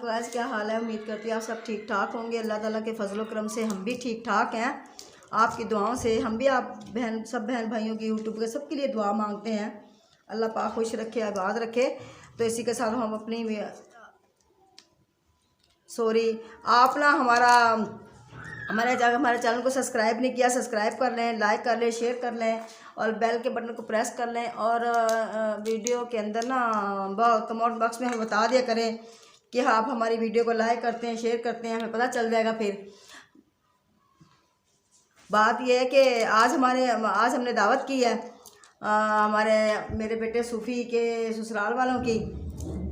Guys, क्या हाल है। उम्मीद करती हूँ आप सब ठीक ठाक होंगे। अल्लाह ताला के फजल करम से हम भी ठीक ठाक हैं। आपकी दुआओं से हम भी आप सब बहन भाइयों की यूट्यूब के सबके लिए दुआ मांगते हैं। अल्लाह पाक खुश रखे, आबाद रखे। तो इसी के साथ हम अपनी आप ना हमारे चैनल को सब्सक्राइब नहीं किया, सब्सक्राइब कर लें, लाइक कर लें, शेयर कर लें और बेल के बटन को प्रेस कर लें। और वीडियो के अंदर ना कमेंट बॉक्स में हमें बता दिया करें कि आप हमारी वीडियो को लाइक करते हैं, शेयर करते हैं, हमें पता चल जाएगा। फिर बात यह है कि आज हमने दावत की है मेरे बेटे सूफ़ी के ससुराल वालों की।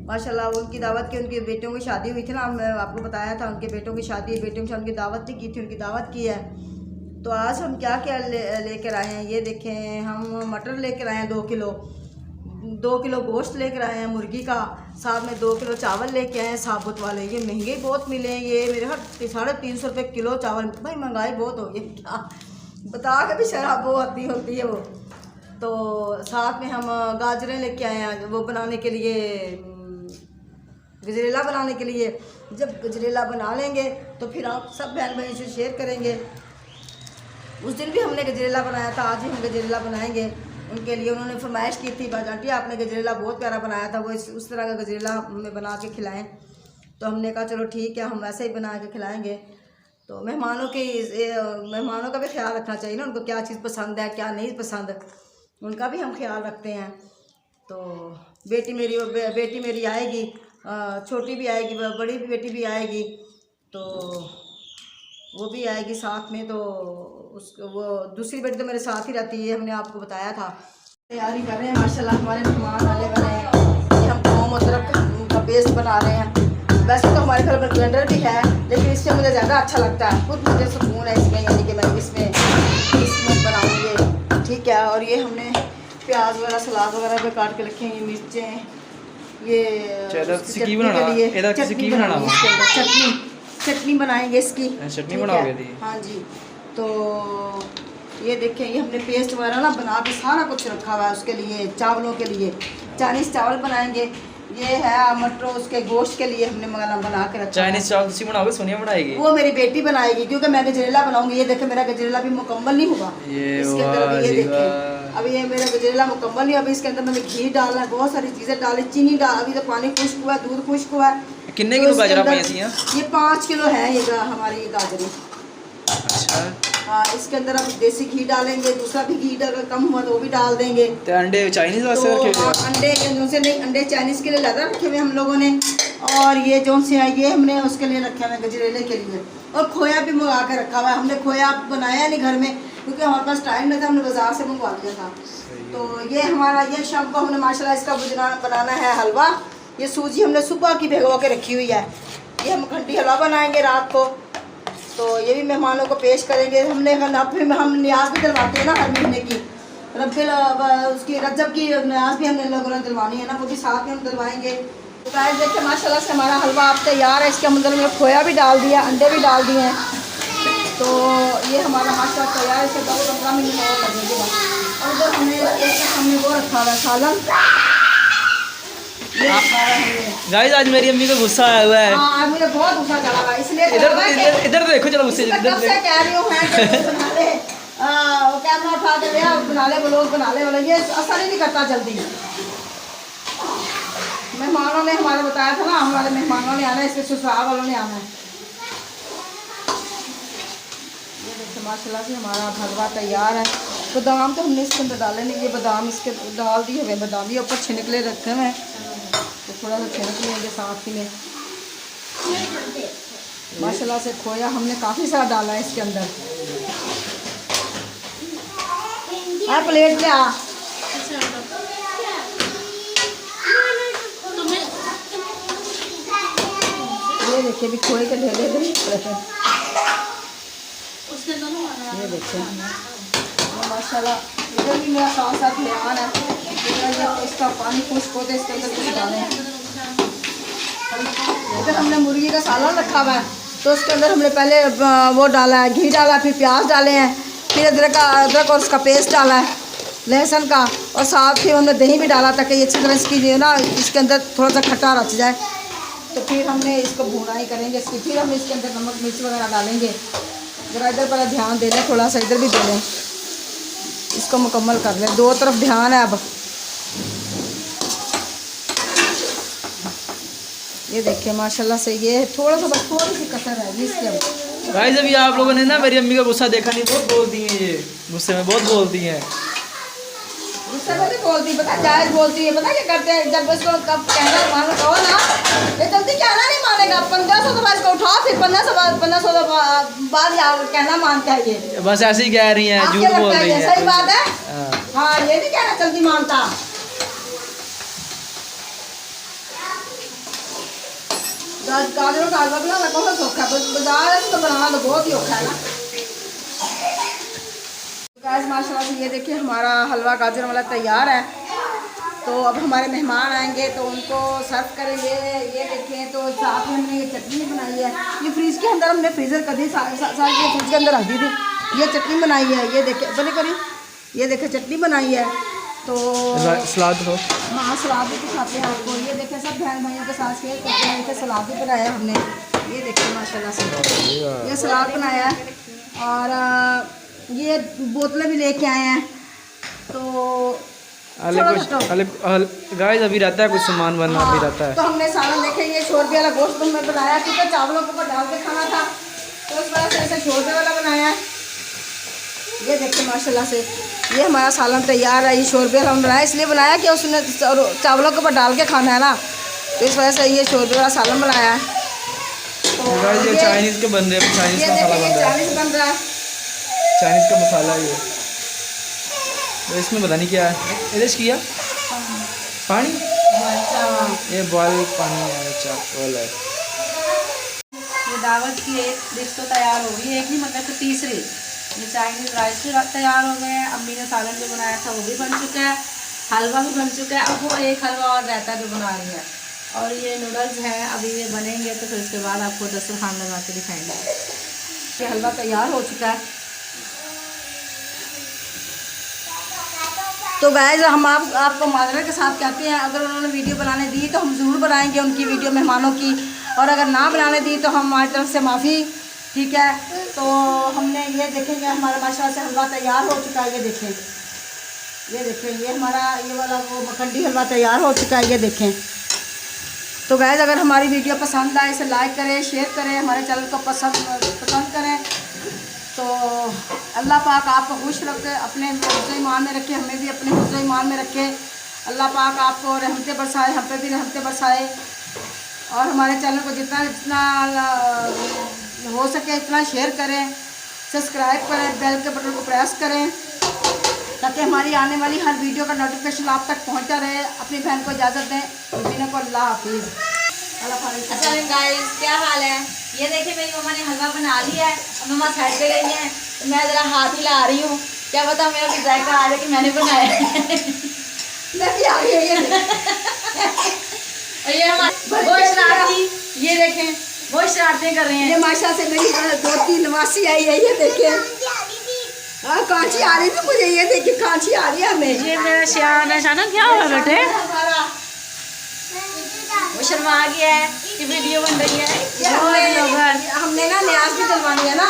माशाल्लाह उनकी दावत की, उनके बेटों की शादी हुई थी ना, मैं आपको बताया था। उनके बेटों की शादी, बेटियों की उनकी दावत नहीं की थी, उनकी दावत की है। तो आज हम क्या क्या लेकर आए हैं ये देखें। हम मटर लेकर आए हैं 2 किलो गोश्त लेकर आए हैं मुर्गी का। साथ में 2 किलो चावल लेके आए हैं साबुत वाले। ये महंगे बहुत मिले हैं, ये मेरे घर 350 रुपये किलो चावल। भाई महंगाई बहुत हो गई, क्या बता के भी शराब बहुत होती है वो। तो साथ में हम गाजरें लेके आए हैं वो बनाने के लिए, गजरेला बनाने के लिए। जब गजरेला बना लेंगे तो फिर आप सब बहन भाई से शेयर करेंगे। उस दिन भी हमने गजरेला बनाया था, आज भी हम गजरेला बनाएंगे उनके लिए। उन्होंने फरमाइश की थी, बाज आंटी आपने गजरेला बहुत प्यारा बनाया था, वो उस तरह का गजरेला हमें बना के खिलाएं। तो हमने कहा चलो ठीक है, हम वैसे ही बना के खिलाएंगे। तो मेहमानों का भी ख्याल रखना चाहिए ना, उनको क्या चीज़ पसंद है क्या नहीं पसंद, उनका भी हम ख्याल रखते हैं। तो बेटी मेरी आएगी, छोटी भी आएगी, बड़ी बेटी भी आएगी, तो वो भी आएगी साथ में। तो वो दूसरी बेटी तो मेरे साथ ही रहती है, हमने आपको बताया था। तैयारी कर रहे हैं माशाल्लाह, हमारे मेहमान आने वाले हैं। ये हम थोम अदरक का पेस्ट बना रहे हैं। वैसे तो हमारे घर में ब्लेंडर भी है, लेकिन इससे मुझे ज़्यादा अच्छा लगता है, खुद मुझे सुकून है इसमें, यानी कि मैं इसमें बनाऊँगी। ठीक है। और ये हमने प्याज वगैरह सलाद वगैरह पे काट के रखे हैं, ये मिर्चें, ये चटनी बनाएंगे इसकी। चटनी बनाओगे? हाँ जी। तो ये देखें, ये हमने पेस्ट वगैरह ना बना के सारा कुछ रखा हुआ है उसके लिए, चावलों के लिए। चाइनीज़ चावल बनाएंगे। ये है मटर, उसके गोश्त के लिए हमने बना के रखा। चाइनीज़ चावल तुम बनाओगे, सोनिया बनाएगी? वो मेरी बेटी बनाएगी, क्योंकि मैं गजरेला बनाऊंगी। ये देखें मेरा गजरेला भी मुकम्मल नहीं हुआ, इसके अंदर अभी ये देखें, अभी ये मेरा गजरेला मुकम्मल नहीं। अभी इसके अंदर मैंने घी डालना है, बहुत सारी चीज़ें डाली, चीनी डाल, अभी तो पानी खुश्क हुआ है, दूध खुश्क हुआ है। कितने किलो गाजर पाई थी? ये 5 किलो है ये हमारी गाजरें। अच्छा। हाँ, इसके अंदर अब देसी घी डालेंगे, दूसरा भी घी अगर कम हुआ तो वो भी डाल देंगे। तो अंडे चाइनीज़ वास्ते रखे हुए? अंडे से नहीं, अंडे चाइनीज़ के लिए ज़्यादा रखे हुए हम लोगों ने। और ये जो से है ये हमने उसके लिए रखे हुए गजरेले के लिए। और खोया भी मंगा के रखा हुआ है हमने। खोया बनाया नहीं घर में, क्योंकि हमारे पास टाइम नहीं था, हमने बाज़ार से मंगवा लिया था। तो ये हमारा, ये शाम को हमने माशाल्लाह इसका बनाना है हलवा। ये सूजी हमने सुबह की भिगो के रखी हुई है। ये हम खंडी हलवा बनाएंगे रात को, तो ये भी मेहमानों को पेश करेंगे। हम न्याज भी दिलवाते हैं ना हर महीने की, उसकी रजब की न्याज भी हमने लोगों ने दिलवानी है ना, वो भी साथ में हम दिलवाएंगे। तो गाइस देखिए माशाल्लाह से हमारा हलवा अब तैयार है। इसके अंदर में खोया भी डाल दिया, अंडे भी डाल दिए हैं। तो ये हमारा माशाल्लाह तैयार है। इसे 10-15 मिनट और लगेगा। और उधर हमने वो रखा हुआ है सालन। गाइस आज मेरी अम्मी को गुस्सा आया हुआ है। हाँ, मुझे बहुत गुस्सा चढ़ा हुआ है, इसलिए इधर तो देखो, चलो मुझसे कब से कह रही हूँ बना ले, वो कैमरा उठा के ले बना ले, व्लॉग बना ले वाला। ये असर ही नहीं करता जल्दी। मेहमानों ने हमारे बताया था ना, हमारे मेहमानों ने आना है, इसके ससुराल वालों ने आना है। ये देखिए माशाल्लाह से हमारा हलवा तैयार है। बादाम तो हमने इसके अंदर डाले नहीं, ये बादाम इसके डाल दिए हुए, बादाम ये ऊपर छिनकले रखे हुए हैं, तो थोड़ा सा छिनक लेंगे साथ ही में। माशाल्लाह से खोया हमने काफ़ी सारा डाला है इसके अंदर। प्लेट ले आ। ये देखिए भी खोए के ढेले ये देखिए माशाल्लाह। इधर भी मेरा साथ मेहमान है, इसका पानी खुश्क होते इसके अंदर कुछ डालें। इधर हमने मुर्गी का सालन रखा हुआ है, तो उसके अंदर हमने पहले वो डाला है, घी डाला, फिर प्याज डाले हैं, फिर अदरक और उसका पेस्ट डाला है लहसुन का, और साथ ही हमने दही भी डाला ताकि ये अच्छी तरह इसकी जो है ना, इसके अंदर थोड़ा सा खट्टा रच जाए। तो फिर हमने इसको भूना ही करेंगे इसकी, फिर हम इसके अंदर नमक मिर्च वगैरह डालेंगे। ज़रा इधर पर ध्यान दे लें, थोड़ा सा इधर भी दे लें, इसको मुकम्मल कर लें। दो तरफ ध्यान है। अब ये देखिए माशाल्लाह से ये थोड़ा सा बस थोड़ी सी कसर है इसके अंदर। गाइस अभी आप लोगों ने ना मेरी अम्मी का गुस्सा देखा नहीं, बहुत बोलती हैं ये, गुस्से में बहुत बोलती हैं। गुस्से में नहीं बोलती, पता जायज़ बोलती है। पता क्या करते हैं, जब इसको कब कहना मान कहो ना, ये जल्दी कहना नहीं मानेगा। 1500 दफा इसको उठाओ, फिर 1500 दफा बाद कहना मानता है ये। बस ऐसे ही कह रही हैं, आपको झूठ बोल लगता रही है हैं। सही बात है। हाँ। हाँ, ये नहीं कहना जल्दी मानता। गाजरों का हलवा बनाना बहुत औखा है, बाजार से तो बनाना तो बहुत ही औखा है ना। गाइस माशाल्लाह से ये देखिए हमारा हलवा गाजर वाला तैयार है। तो अब हमारे मेहमान आएंगे तो उनको सर्व करेंगे। ये देखें, तो साथ में हमने ये चटनी बनाई है, ये फ्रिज के अंदर हमने फ्रीज़र कर दी, सारी फ्रिज के अंदर रख दी थी। ये चटनी बनाई है, ये देखे बने करी, ये देखे चटनी बनाई है। तो सलाद हो, हाँ सलाद भी दिखाते हैं आपको। ये देखें सब बहन भाइयों के साथ शेयर करते हैं। देखिए सलाद भी बनाया है हमने, ये देखिए माशाल्लाह से ये सलाद बनाया है। और ये बोतलें भी लेके आए हैं। तो गाइस अभी रहता है कुछ सामान बनना, हाँ, अभी रहता है। तो हमने सालन देखे ये शोरबे वाला गोश्त हमने बनाया, क्योंकि चावलों के ऊपर डाल के खाना था, तो उस वजह से ऐसे शोरबे वाला बनाया है। ये देखिए माशाल्लाह से ये हमारा सालन तैयार है। ये शोरबे वाला हम बनाया, इसलिए बनाया कि उसने चावलों के ऊपर डाल के खाना है ना, तो इस वजह से ये शोरबे वाला सालन बनाया है। तो गाइस ये चाइनीज़ के बन रहे हैं, चाइनीज़ का मसाला बन रहा है, चाइनीज़ बन रहा है, चाइनीज़ का मसाला ये। तो इसमें पता नहीं क्या है, इधर किया पानी, ये बॉयल पानी है, चावल है। ये दावत की एक डिश तो तैयार हो गई, एक ही मतलब कि तीसरी। ये चाइनीज़ राइस भी तैयार हो गए हैं, अम्मी ने सालन जो बनाया था वो भी बन चुका है, हलवा भी बन चुका है। अब वो एक हलवा और रहता है जो बना रही है, और ये नूडल्स हैं अभी ये बनेंगे, तो फिर उसके बाद आपको दस्तरखान लगा के दिखाएंगे। ये हलवा तैयार हो चुका है। तो गाइस हम आपको माजरत के साथ कहते हैं, अगर उन्होंने वीडियो बनाने दी तो हम ज़रूर बनाएंगे उनकी वीडियो मेहमानों की, और अगर ना बनाने दी तो हम हमारी तरफ से माफ़ी, ठीक है। तो हमने ये देखेंगे हमारा माशाल्लाह से हलवा तैयार हो चुका है। ये देखें ये हमारा ये वाला वो मखंडी हलवा तैयार हो चुका है, ये देखें। तो गाइस अगर हमारी वीडियो पसंद आए इसे लाइक करें, शेयर करें, हमारे चैनल को पसंद करें। तो अल्लाह पाक आपको खुश रखे, अपने हिफ्ज़ ईमान में रखे, हमें भी अपने हिफ्ज़ ईमान में रखे। अल्लाह पाक आपको रहमतें बरसाए, हम पे भी रहमतें बरसाए, और हमारे चैनल को जितना हो सके इतना शेयर करें, सब्सक्राइब करें, बेल के बटन को प्रेस करें, ताकि हमारी आने वाली हर वीडियो का नोटिफिकेशन आप तक पहुंचता रहे। अपनी बहन को इजाज़त दें, दीना को अल्लाह हाफिज़। अच्छा गाइस क्या हाल है? ये देखिए मेरी मम्मा ने हलवा बना लिया है, अब मम्मा साइड पे गई है, तो मैं ज़रा हाथ हिला रही हूँ, क्या पता मेरा भी जायका आ जाए कि मैंने बनाया मैं भी आ गई है। और ये हमारे वो शरारती, ये देखें वो शरारतें कर रहे ये हैं। माशा से मेरी 2-3 नवासी आई है, ये देखें। हाँ कांची आ रही थी मुझे, ये देखिए कांची आ रही है हमें। ये मेरा शाना क्या हुआ बेटे? हमारा वो शर्मा आ गया है कि वीडियो बन रही है। हमने ना न्याज भी दिलवानी है ना,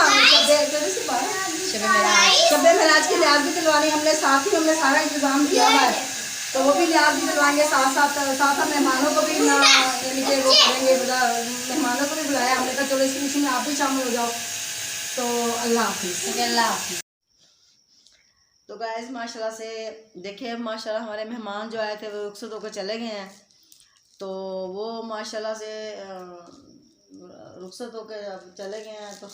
शब्बे महराज की न्याज भी दिलवानी, हमने साथ ही हमने सारा इंतजाम किया हुआ है, तो वो भी न्याज भी दिलवाएंगे, साथ मेहमानों को भी यानी कि वो करेंगे, मेहमानों को भी बुलाया हमने कहा चलो इसी मिशन में आप भी शामिल हो जाओ। तो अल्लाह हाफिज़। अल्लाह। तो गाइस माशाल्लाह से देखिए माशाल्लाह हमारे मेहमान जो आए थे वो रुखसत होकर चले गए हैं, तो वो माशाल्लाह से रुखसत होकर चले गए हैं। तो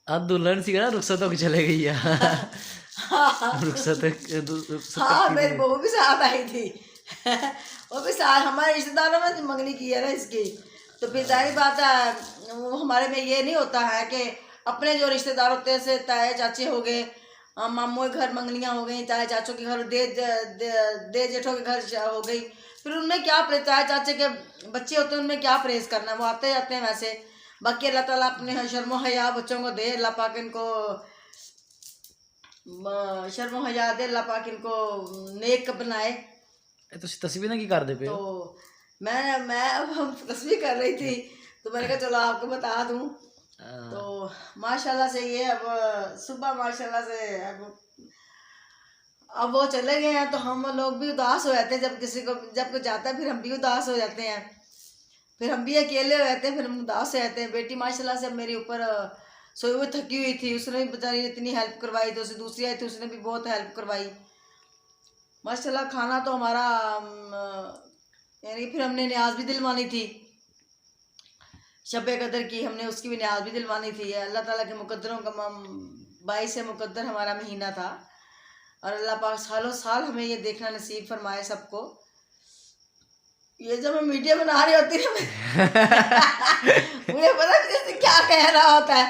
अब दुल्हन सी ना रुखसत होकर चले गई है। रुखसत हाँ मेरी बहू भी साथ आई थी। वो भी साथ हमारे रिश्तेदारों में मंगनी की है ना इसकी, तो फिर जाहिर बात है वो हमारे में ये नहीं होता है कि अपने जो रिश्तेदार होते हैं से ताए चाचे हो गए, मामू के घर मंगनियाँ हो गई, ताए चाचों के घर दे जेठों के घर हो गई, फिर उनमें क्या ताए चाचे के बच्चे होते हैं उनमें क्या परहेज़ करना है, वो आते जाते हैं वैसे। बाकी अल्लाह ताला अपने शर्म हया बच्चों को दे, अल्लाह पाक इनको शर्म हया दे, अल्लाह पाक इनको नेक बनाए। ਇਹ ਤੁਸੀਂ ਤਸਵੀਰ ਨਾ ਕੀ ਕਰਦੇ ਪਏ तो ਹੋ मैं अब हम तस्वीर कर रही थी तो मैंने कहा चलो आपको बता दूं। हाँ, तो माशाल्लाह से ये अब सुबह माशाल्लाह से अब वो चले गए हैं तो हम लोग भी उदास हो जाते हैं जब किसी को जब कोई जाता है फिर हम भी उदास हो जाते हैं, फिर हम भी अकेले हो जाते हैं, फिर हम उदास हो जाते हैं। बेटी माशाल्लाह से मेरे ऊपर सोई हुई थकी हुई थी, उसने भी बेचारी ने इतनी हेल्प करवाई, तो उसे दूसरी आई थी उसने भी बहुत हेल्प करवाई माशाल्लाह। खाना तो हमारा यानी फिर हमने न्याज भी दिलवानी थी, शब कदर की हमने उसकी भी न्याज भी दिलवानी थी। अल्लाह ताला के मुकद्दरों का 22 मुकद्दर हमारा महीना था और अल्लाह पाक सालों साल हमें ये देखना नसीब फरमाए सबको। ये जब मैं मीडिया बना रही होती है मुझे पता नहीं जैसे क्या कह रहा होता है,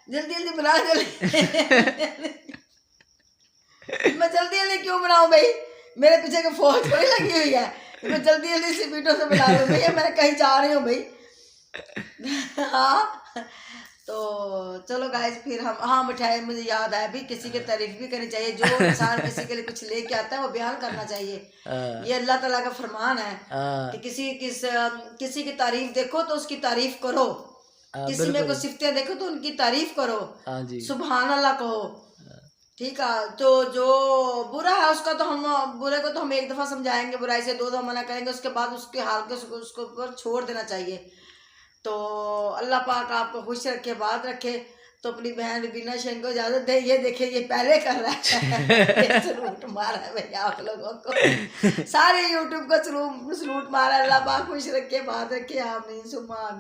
जल्दी जल्दी बना जल्दी मैं जल्दी जल्दी क्यों बनाऊं भाई, मेरे पीछे का फौज थोड़ी लगी हुई है, मैं जल्दी जल्दी से वीडियो से बना रही हूँ भैया, मैं कहीं जा रही हूँ भाई। हाँ तो चलो गाइस फिर हम हाँ मिठाई मुझे याद आया भी किसी की तारीफ भी करनी चाहिए, जो इंसान किसी के लिए कुछ लेके आता है वो बयान करना चाहिए। ये अल्लाह ताला का फरमान है कि किसी की तारीफ देखो तो उसकी तारीफ करो, किसी में कोई सिफतें देखो तो उनकी तारीफ करो, सुभान अल्लाह कहो, ठीक है। तो जो बुरा है उसका तो हम बुरे को तो हम एक दफ़ा समझाएंगे, बुराई से 2 दफ़ा मना करेंगे, उसके बाद उसके हाल को उसको ऊपर छोड़ देना चाहिए। तो अल्लाह पाक आपको खुश रखे, बात रखे। तो अपनी बहन बीना शेन को इजाज़त दे। ये देखिए ये पहले कर रहा है ये सलूट मारा है भैया आप लोगों को, सारे यूट्यूब को सलूट मारा। अल्लाह पाक खुश रखे, बात रखे, आमीन सुम्मा आमीन।